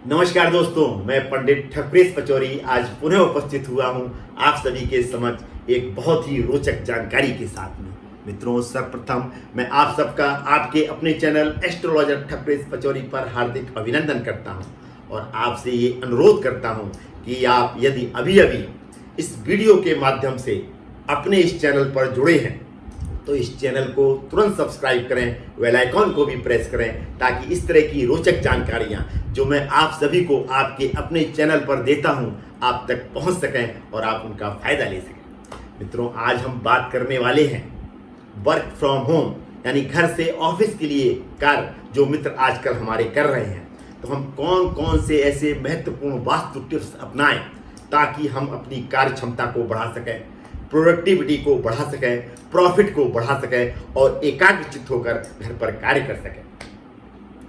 नमस्कार दोस्तों, मैं पंडित ठकुरेश पचौरी आज पुनः उपस्थित हुआ हूं आप सभी के समक्ष एक बहुत ही रोचक जानकारी के साथ में। मित्रों, सर्वप्रथम मैं आप सबका आपके अपने चैनल एस्ट्रोलॉजर ठकुरेश पचौरी पर हार्दिक अभिनंदन करता हूं और आपसे ये अनुरोध करता हूं कि आप यदि अभी अभी इस वीडियो के माध्यम से अपने इस चैनल पर जुड़े हैं तो इस चैनल को तुरंत सब्सक्राइब करें, बेल आइकॉन को भी प्रेस करें ताकि इस तरह की रोचक जानकारियां जो मैं आप सभी को आपके अपने चैनल पर देता हूं आप तक पहुंच सकें और आप उनका फायदा ले सकें। मित्रों, आज हम बात करने वाले हैं वर्क फ्रॉम होम यानी घर से ऑफिस के लिए कार्य जो मित्र आजकल हमारे कर रहे हैं। तो हम कौन कौन से ऐसे महत्वपूर्ण वास्तु टिप्स अपनाएं ताकि हम अपनी कार्य क्षमता को बढ़ा सकें, प्रोडक्टिविटी को बढ़ा सकें, प्रॉफिट को बढ़ा सकें और एकाग्रचित्त होकर घर पर कार्य कर सकें।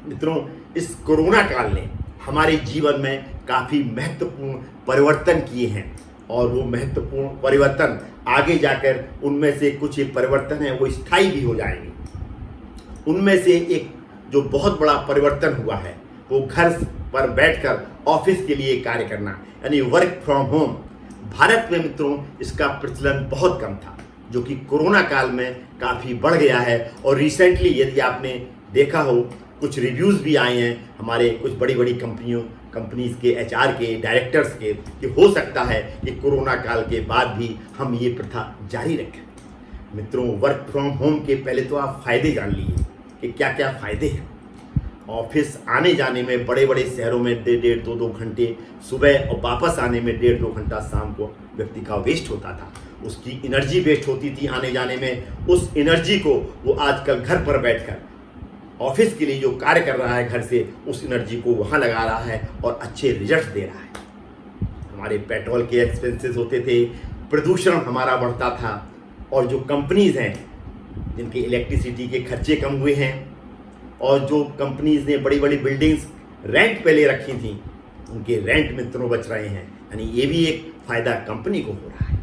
मित्रों, इस कोरोना काल ने हमारे जीवन में काफ़ी महत्वपूर्ण परिवर्तन किए हैं और वो महत्वपूर्ण परिवर्तन आगे जाकर उनमें से कुछ ये परिवर्तन है वो स्थायी भी हो जाएंगे। उनमें से एक जो बहुत बड़ा परिवर्तन हुआ है वो घर पर बैठकर ऑफिस के लिए कार्य करना यानी वर्क फ्रॉम होम। भारत में मित्रों इसका प्रचलन बहुत कम था जो कि कोरोना काल में काफ़ी बढ़ गया है और रिसेंटली यदि आपने देखा हो कुछ रिव्यूज़ भी आए हैं हमारे कुछ बड़ी बड़ी कंपनीज़ के एचआर के डायरेक्टर्स के कि हो सकता है कि कोरोना काल के बाद भी हम ये प्रथा जारी रखें। मित्रों, वर्क फ्रॉम होम के पहले तो आप फ़ायदे जान लीजिए कि क्या क्या फ़ायदे हैं। ऑफिस आने जाने में बड़े बड़े शहरों में 1.5-2 घंटे सुबह और वापस आने में 1.5-2 घंटा शाम को व्यक्ति का वेस्ट होता था। उसकी एनर्जी वेस्ट होती थी आने जाने में। उस एनर्जी को वो आजकल घर पर बैठकर ऑफिस के लिए जो कार्य कर रहा है घर से उस एनर्जी को वहाँ लगा रहा है और अच्छे रिजल्ट दे रहा है। हमारे पेट्रोल के एक्सपेंसेस होते थे, प्रदूषण हमारा बढ़ता था और जो कंपनीज़ हैं जिनके इलेक्ट्रिसिटी के खर्चे कम हुए हैं और जो कंपनीज़ ने बड़ी बड़ी बिल्डिंग्स रेंट पे ले रखी थी उनके रेंट मित्रों बच रहे हैं, यानी ये भी एक फ़ायदा कंपनी को हो रहा है।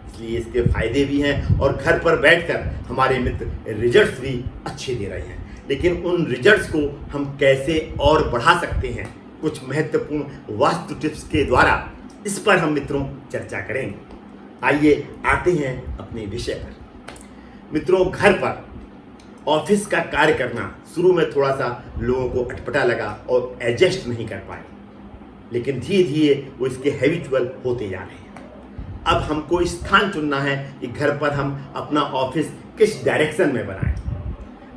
इसलिए इसके फ़ायदे भी हैं और घर पर बैठकर हमारे मित्र रिजल्ट्स भी अच्छे दे रहे हैं। लेकिन उन रिजल्ट्स को हम कैसे और बढ़ा सकते हैं कुछ महत्वपूर्ण वास्तु टिप्स के द्वारा, इस पर हम मित्रों चर्चा करेंगे। आइए आते हैं अपने विषय पर। मित्रों, घर पर ऑफिस का कार्य करना शुरू में थोड़ा सा लोगों को अटपटा लगा और एडजस्ट नहीं कर पाए, लेकिन धीरे धीरे वो इसके हैबिचुअल होते जा रहे हैं। अब हमको स्थान चुनना है कि घर पर हम अपना ऑफिस किस डायरेक्शन में बनाएं।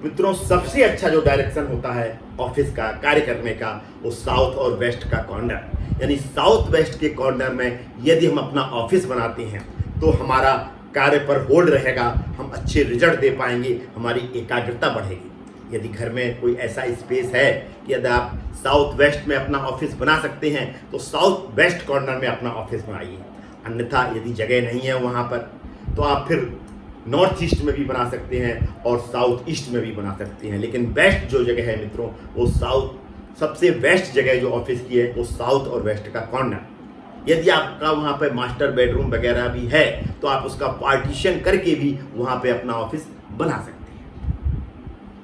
मित्रों, सबसे अच्छा जो डायरेक्शन होता है ऑफिस का कार्य करने का वो साउथ और वेस्ट का कॉर्नर, यानी साउथ वेस्ट के कॉर्नर में यदि हम अपना ऑफिस बनाते हैं तो हमारा कार्य पर होल्ड रहेगा, हम अच्छे रिजल्ट दे पाएंगे, हमारी एकाग्रता बढ़ेगी। यदि घर में कोई ऐसा स्पेस है कि यदि आप साउथ वेस्ट में अपना ऑफिस बना सकते हैं तो साउथ वेस्ट कॉर्नर में अपना ऑफिस बनाइए। अन्यथा यदि जगह नहीं है वहाँ पर तो आप फिर नॉर्थ ईस्ट में भी बना सकते हैं और साउथ ईस्ट में भी बना सकते हैं। लेकिन बेस्ट जो जगह है मित्रों वो साउथ, सबसे बेस्ट जगह जो ऑफिस की है वो साउथ और वेस्ट का कॉर्नर। यदि आपका वहाँ पे मास्टर बेडरूम वगैरह भी है तो आप उसका पार्टीशन करके भी वहाँ पे अपना ऑफिस बना सकते हैं।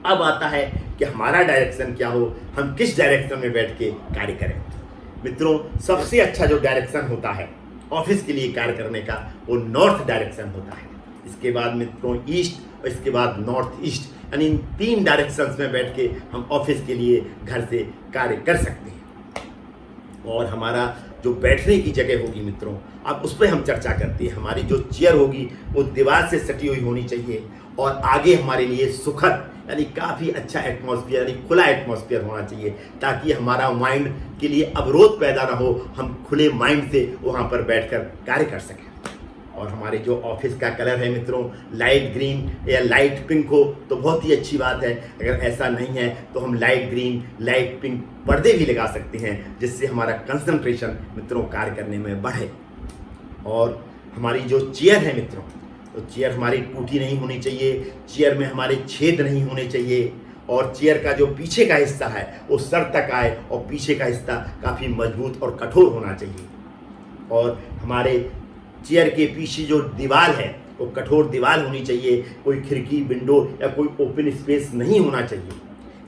अब आता है कि हमारा डायरेक्शन क्या हो, हम किस डायरेक्शन में बैठ के कार्य करें। मित्रों, सबसे अच्छा जो डायरेक्शन होता है ऑफिस के लिए कार्य करने का वो नॉर्थ डायरेक्शन होता है। इसके बाद मित्रों ईस्ट और इसके बाद नॉर्थ ईस्ट, यानी इन 3 डायरेक्शंस में बैठ के हम ऑफिस के लिए घर से कार्य कर सकते हैं। और हमारा जो बैठने की जगह होगी मित्रों, अब उस पर हम चर्चा करते हैं। हमारी जो चेयर होगी वो दीवार से सटी हुई होनी चाहिए और आगे हमारे लिए सुखद यानी काफ़ी अच्छा एटमॉस्फेयर यानी खुला एटमॉस्फेयर होना चाहिए ताकि हमारा माइंड के लिए अवरोध पैदा ना हो, हम खुले माइंड से वहाँ पर बैठकर कार्य कर सकें। और हमारे जो ऑफिस का कलर है मित्रों लाइट ग्रीन या लाइट पिंक हो तो बहुत ही अच्छी बात है। अगर ऐसा नहीं है तो हम लाइट ग्रीन लाइट पिंक पर्दे भी लगा सकते हैं जिससे हमारा कंसंट्रेशन मित्रों कार्य करने में बढ़े। और हमारी जो चेयर है मित्रों तो चेयर हमारी टूटी नहीं होनी चाहिए, चेयर में हमारे छेद नहीं होने चाहिए और चेयर का जो पीछे का हिस्सा है वो सर तक आए और पीछे का हिस्सा काफ़ी मजबूत और कठोर होना चाहिए। और हमारे चेयर के पीछे जो दीवार है वो कठोर दीवार होनी चाहिए, कोई खिड़की विंडो या कोई ओपन स्पेस नहीं होना चाहिए।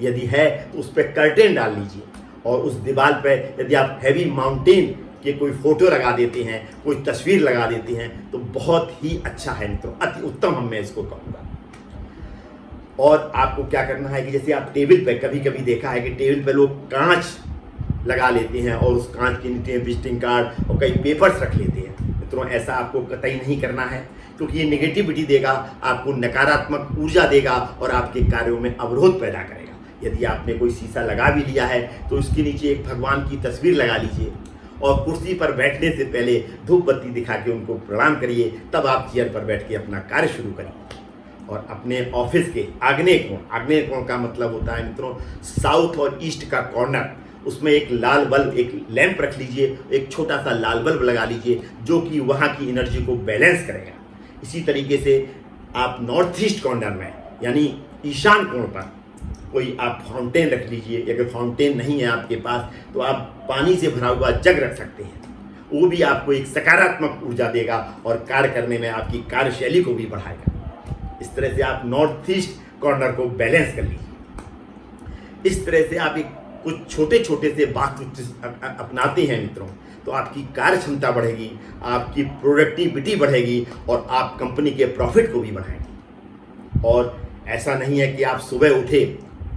यदि है तो उस पर कर्टेन डाल लीजिए और उस दीवार पे यदि आप हैवी माउंटेन के कोई फोटो लगा देते हैं, कोई तस्वीर लगा देते हैं, तो बहुत ही अच्छा है मित्रों, अति उत्तम हम मैं इसको कहूँगा। और आपको क्या करना है कि जैसे आप टेबल पे, कभी कभी देखा है कि टेबल पे लोग कांच लगा लेते हैं और उस कांच के नीचे विजिटिंग कार्ड और कई पेपर्स रख लेते हैं। मित्रों, ऐसा आपको कतई नहीं करना है, क्योंकि ये नेगेटिविटी देगा, आपको नकारात्मक ऊर्जा देगा और आपके कार्यों में अवरोध पैदा करेगा। यदि आपने कोई शीशा लगा भी लिया है तो उसके नीचे एक भगवान की तस्वीर लगा लीजिए और कुर्सी पर बैठने से पहले धूप बत्ती दिखा के उनको प्रणाम करिए, तब आप चेयर पर बैठ के अपना कार्य शुरू करिए। और अपने ऑफिस के आग्नेय कोण का मतलब होता है मित्रों साउथ और ईस्ट का कॉर्नर, उसमें एक लाल बल्ब, एक लैंप रख लीजिए, एक छोटा सा लाल बल्ब लगा लीजिए जो कि वहाँ की एनर्जी को बैलेंस करेगा। इसी तरीके से आप नॉर्थ ईस्ट कॉर्नर में यानी ईशान कोण पर कोई आप फाउंटेन रख लीजिए। अगर फाउंटेन नहीं है आपके पास तो आप पानी से भरा हुआ जग रख सकते हैं, वो भी आपको एक सकारात्मक ऊर्जा देगा और कार्य करने में आपकी कार्यशैली को भी बढ़ाएगा। इस तरह से आप नॉर्थ ईस्ट कॉर्नर को बैलेंस कर लीजिए। इस तरह से आप एक कुछ छोटे छोटे से वास्तु अपनाते हैं मित्रों, तो आपकी कार्य क्षमता बढ़ेगी, आपकी प्रोडक्टिविटी बढ़ेगी और आप कंपनी के प्रॉफिट को भी बढ़ाएंगे। और ऐसा नहीं है कि आप सुबह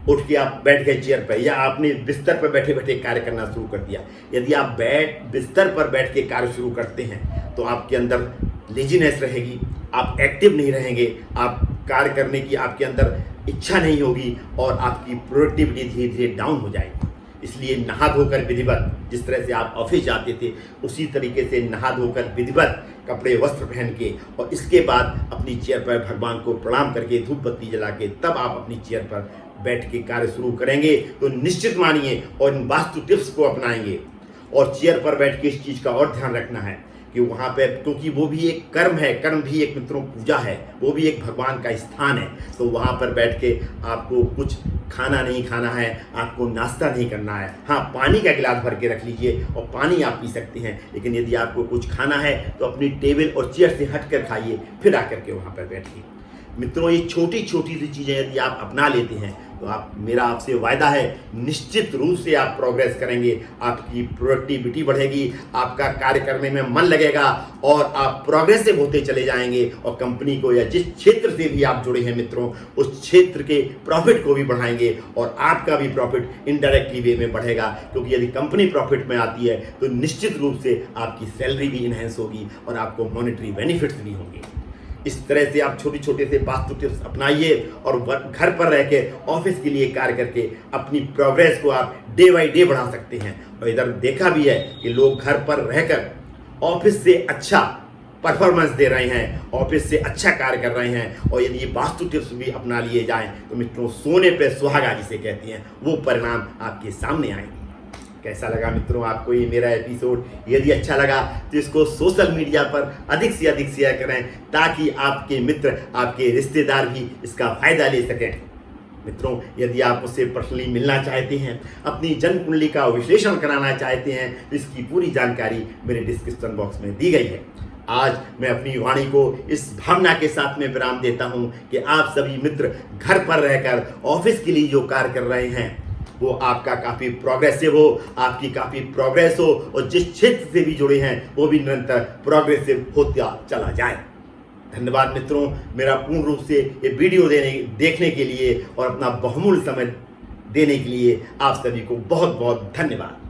उठ के आप बैठ गए चेयर पर या आपने बिस्तर पर बैठे बैठे कार्य करना शुरू कर दिया। यदि आप बिस्तर पर बैठ के कार्य शुरू करते हैं तो आपके अंदर लेजीनेस रहेगी, आप एक्टिव नहीं रहेंगे, आप कार्य करने की आपके अंदर इच्छा नहीं होगी और आपकी प्रोडक्टिविटी धीरे धीरे डाउन हो जाएगी। इसलिए नहा धोकर विधिवत, जिस तरह से आप ऑफिस जाते थे उसी तरीके से नहा धोकर विधिवत कपड़े वस्त्र पहन के और इसके बाद अपनी चेयर पर भगवान को प्रणाम करके धूप बत्ती जला के तब आप अपनी चेयर पर बैठ के कार्य शुरू करेंगे तो निश्चित मानिए और इन वास्तु टिप्स को अपनाएंगे। और चेयर पर बैठ के इस चीज़ का और ध्यान रखना है कि वहाँ पे, क्योंकि वो भी एक कर्म है, कर्म भी एक मित्रों पूजा है, वो भी एक भगवान का स्थान है, तो वहाँ पर बैठ के आपको कुछ खाना नहीं खाना है, आपको नाश्ता नहीं करना है। हाँ, पानी का गिलास भर के रख लीजिए और पानी आप पी सकते हैं, लेकिन यदि आपको कुछ खाना है तो अपनी टेबल और चेयर से हट कर खाइए, फिर आकर के वहाँ पर बैठिए। मित्रों, ये छोटी छोटी सी चीज़ें यदि आप अपना लेते हैं तो मेरा आपसे वायदा है निश्चित रूप से आप प्रोग्रेस करेंगे, आपकी प्रोडक्टिविटी बढ़ेगी, आपका कार्य करने में मन लगेगा और आप प्रोग्रेसिव होते चले जाएंगे और कंपनी को या जिस क्षेत्र से भी आप जुड़े हैं मित्रों उस क्षेत्र के प्रॉफिट को भी बढ़ाएंगे और आपका भी प्रॉफिट इनडायरेक्टली वे में बढ़ेगा। क्योंकि यदि कंपनी प्रॉफिट में आती है तो निश्चित रूप से आपकी सैलरी भी इन्हेंस होगी और आपको मॉनेटरी बेनिफिट्स भी होंगे। इस तरह से आप छोटे छोटे से वास्तु टिप्स अपनाइए और घर पर रह के ऑफिस के लिए कार्य करके अपनी प्रोग्रेस को आप डे बाई डे बढ़ा सकते हैं। और इधर देखा भी है कि लोग घर पर रहकर ऑफिस से अच्छा परफॉर्मेंस दे रहे हैं, ऑफिस से अच्छा कार्य कर रहे हैं। और यदि ये वास्तु टिप्स भी अपना लिए जाएं तो मित्रों सोने पे सुहागा जिसे कहते हैं वो परिणाम आपके सामने आएंगे। कैसा लगा मित्रों आपको ये मेरा एपिसोड? यदि अच्छा लगा तो इसको सोशल मीडिया पर अधिक से अधिक शेयर करें ताकि आपके मित्र, आपके रिश्तेदार भी इसका फायदा ले सकें। मित्रों, यदि आप मुझसे पर्सनली मिलना चाहते हैं, अपनी जन्म कुंडली का विश्लेषण कराना चाहते हैं तो इसकी पूरी जानकारी मेरे डिस्क्रिप्शन बॉक्स में दी गई है। आज मैं अपनी वाणी को इस भावना के साथ में विराम देता हूं कि आप सभी मित्र घर पर रहकर ऑफिस के लिए जो कार्य कर रहे हैं वो आपका काफ़ी प्रोग्रेसिव हो, आपकी काफ़ी प्रोग्रेस हो और जिस क्षेत्र से भी जुड़े हैं वो भी निरंतर प्रोग्रेसिव होता चला जाए। धन्यवाद मित्रों, मेरा पूर्ण रूप से ये वीडियो देखने के लिए और अपना बहुमूल्य समय देने के लिए आप सभी को बहुत बहुत धन्यवाद।